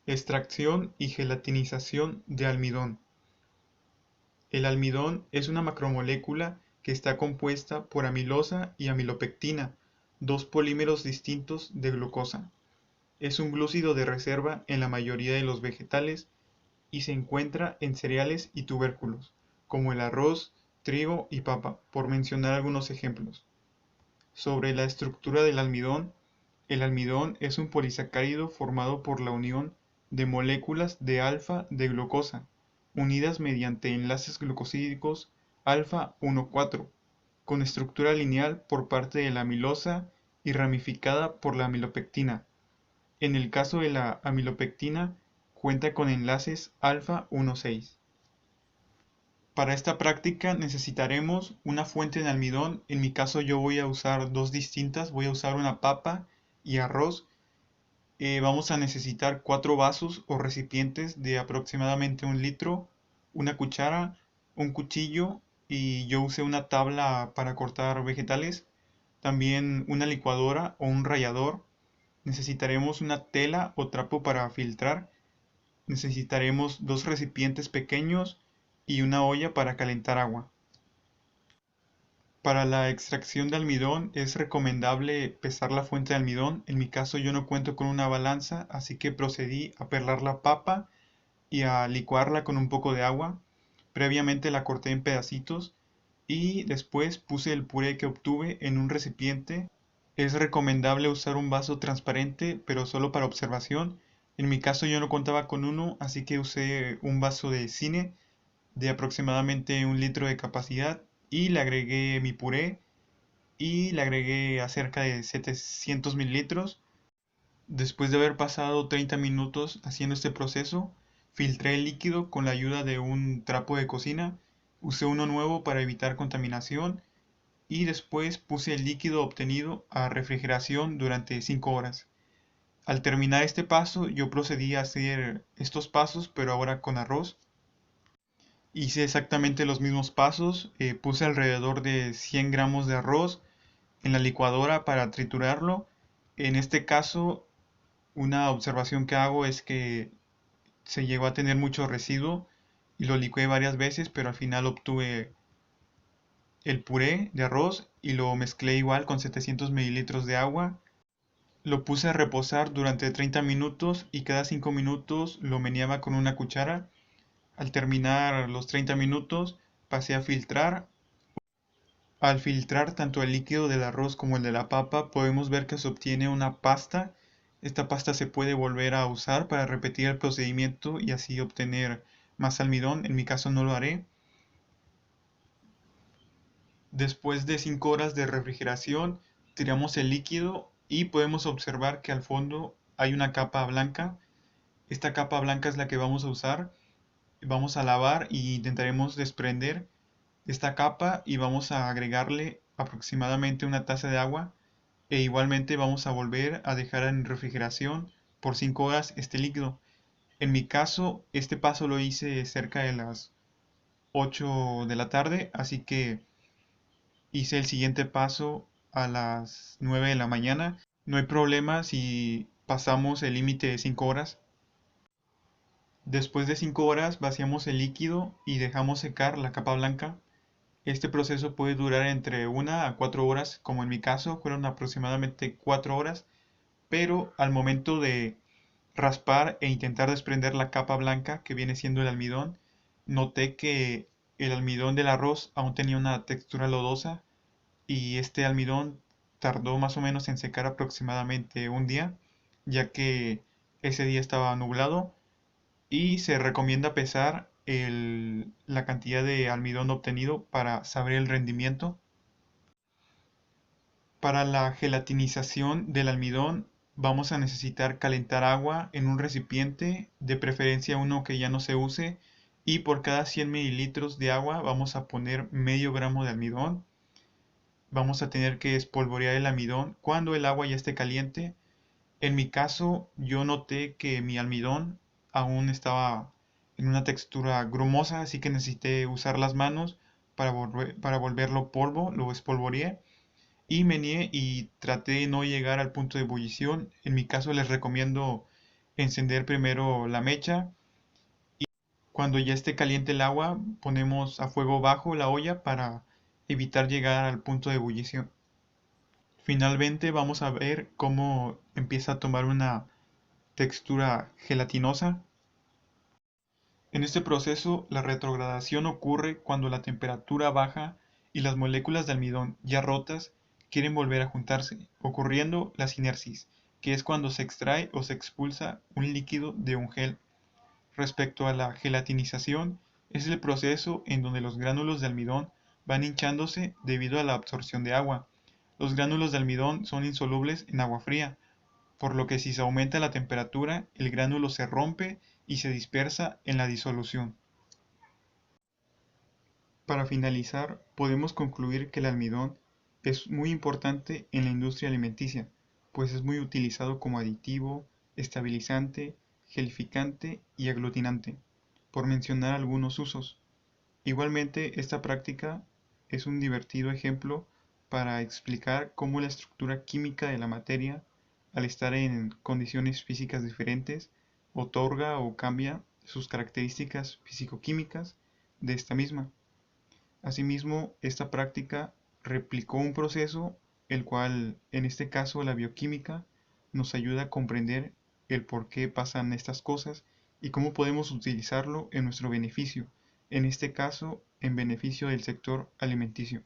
Extracción y gelatinización de almidón. El almidón es una macromolécula que está compuesta por amilosa y amilopectina, dos polímeros distintos de glucosa. Es un glúcido de reserva en la mayoría de los vegetales y se encuentra en cereales y tubérculos, como el arroz, trigo y papa, por mencionar algunos ejemplos. Sobre la estructura del almidón, el almidón es un polisacárido formado por la unión de moléculas de alfa de glucosa, unidas mediante enlaces glucosídicos alfa 1,4, con estructura lineal por parte de la amilosa y ramificada por la amilopectina. En el caso de la amilopectina, cuenta con enlaces alfa 1,6. Para esta práctica necesitaremos una fuente de almidón. En mi caso yo voy a usar dos distintas. Voy a usar una papa y arroz. Vamos a necesitar 4 vasos o recipientes de aproximadamente 1 litro, una cuchara, un cuchillo y yo usé una tabla para cortar vegetales. También una licuadora o un rallador. Necesitaremos una tela o trapo para filtrar. Necesitaremos 2 recipientes pequeños y una olla para calentar agua. Para la extracción de almidón es recomendable pesar la fuente de almidón. En mi caso yo no cuento con una balanza, así que procedí a perlar la papa y a licuarla con un poco de agua. Previamente la corté en pedacitos y después puse el puré que obtuve en un recipiente. Es recomendable usar un vaso transparente, pero solo para observación. En mi caso yo no contaba con uno, así que usé un vaso de cine de aproximadamente 1 litro de capacidad y le agregué mi puré y le agregué a cerca de 700 mililitros. Después de haber pasado 30 minutos haciendo este proceso, filtré el líquido con la ayuda de un trapo de cocina, usé uno nuevo para evitar contaminación y después puse el líquido obtenido a refrigeración durante 5 horas. Al terminar este paso, yo procedí a hacer estos pasos, pero ahora con arroz. Hice exactamente los mismos pasos, puse alrededor de 100 gramos de arroz en la licuadora para triturarlo. En este caso, una observación que hago es que se llegó a tener mucho residuo y lo licué varias veces, pero al final obtuve el puré de arroz y lo mezclé igual con 700 mililitros de agua. Lo puse a reposar durante 30 minutos y cada 5 minutos lo meneaba con una cuchara. Al terminar los 30 minutos pasé a filtrar. Al filtrar tanto el líquido del arroz como el de la papa, podemos ver que se obtiene una pasta. Esta pasta se puede volver a usar para repetir el procedimiento y así obtener más almidón. En mi caso no lo haré. Después de 5 horas de refrigeración, tiramos el líquido y podemos observar que al fondo hay una capa blanca. Esta capa blanca es la que vamos a usar. Vamos a lavar e intentaremos desprender esta capa y vamos a agregarle aproximadamente una taza de agua e igualmente vamos a volver a dejar en refrigeración por 5 horas este líquido. En mi caso, este paso lo hice cerca de las 8 de la tarde, así que hice el siguiente paso a las 9 de la mañana. No hay problema si pasamos el límite de 5 horas. Después de 5 horas vaciamos el líquido y dejamos secar la capa blanca. Este proceso puede durar entre 1 a 4 horas, como en mi caso fueron aproximadamente 4 horas, pero al momento de raspar e intentar desprender la capa blanca que viene siendo el almidón, noté que el almidón del arroz aún tenía una textura lodosa y este almidón tardó más o menos en secar aproximadamente un día, ya que ese día estaba nublado y se recomienda pesar la cantidad de almidón obtenido para saber el rendimiento. Para la gelatinización del almidón vamos a necesitar calentar agua en un recipiente, de preferencia uno que ya no se use, y por cada 100 mililitros de agua vamos a poner medio gramo de almidón. Vamos a tener que espolvorear el almidón cuando el agua ya esté caliente. En mi caso, yo noté que mi almidón aún estaba en una textura grumosa, así que necesité usar las manos para volverlo polvo, lo espolvoreé y meneé y traté de no llegar al punto de ebullición. En mi caso les recomiendo encender primero la mecha. Cuando ya esté caliente el agua, ponemos a fuego bajo la olla para evitar llegar al punto de ebullición. Finalmente vamos a ver cómo empieza a tomar una textura gelatinosa. En este proceso, la retrogradación ocurre cuando la temperatura baja y las moléculas de almidón ya rotas quieren volver a juntarse, ocurriendo la sinersis, que es cuando se extrae o se expulsa un líquido de un gel. Respecto a la gelatinización, es el proceso en donde los gránulos de almidón van hinchándose debido a la absorción de agua. Los gránulos de almidón son insolubles en agua fría, por lo que si se aumenta la temperatura, el gránulo se rompe y se dispersa en la disolución. Para finalizar, podemos concluir que el almidón es muy importante en la industria alimenticia, pues es muy utilizado como aditivo, estabilizante, gelificante y aglutinante, por mencionar algunos usos. Igualmente, esta práctica es un divertido ejemplo para explicar cómo la estructura química de la materia, al estar en condiciones físicas diferentes, otorga o cambia sus características físico-químicas de esta misma. Asimismo, esta práctica replicó un proceso el cual, en este caso la bioquímica, nos ayuda a comprender el por qué pasan estas cosas y cómo podemos utilizarlo en nuestro beneficio, en este caso en beneficio del sector alimenticio.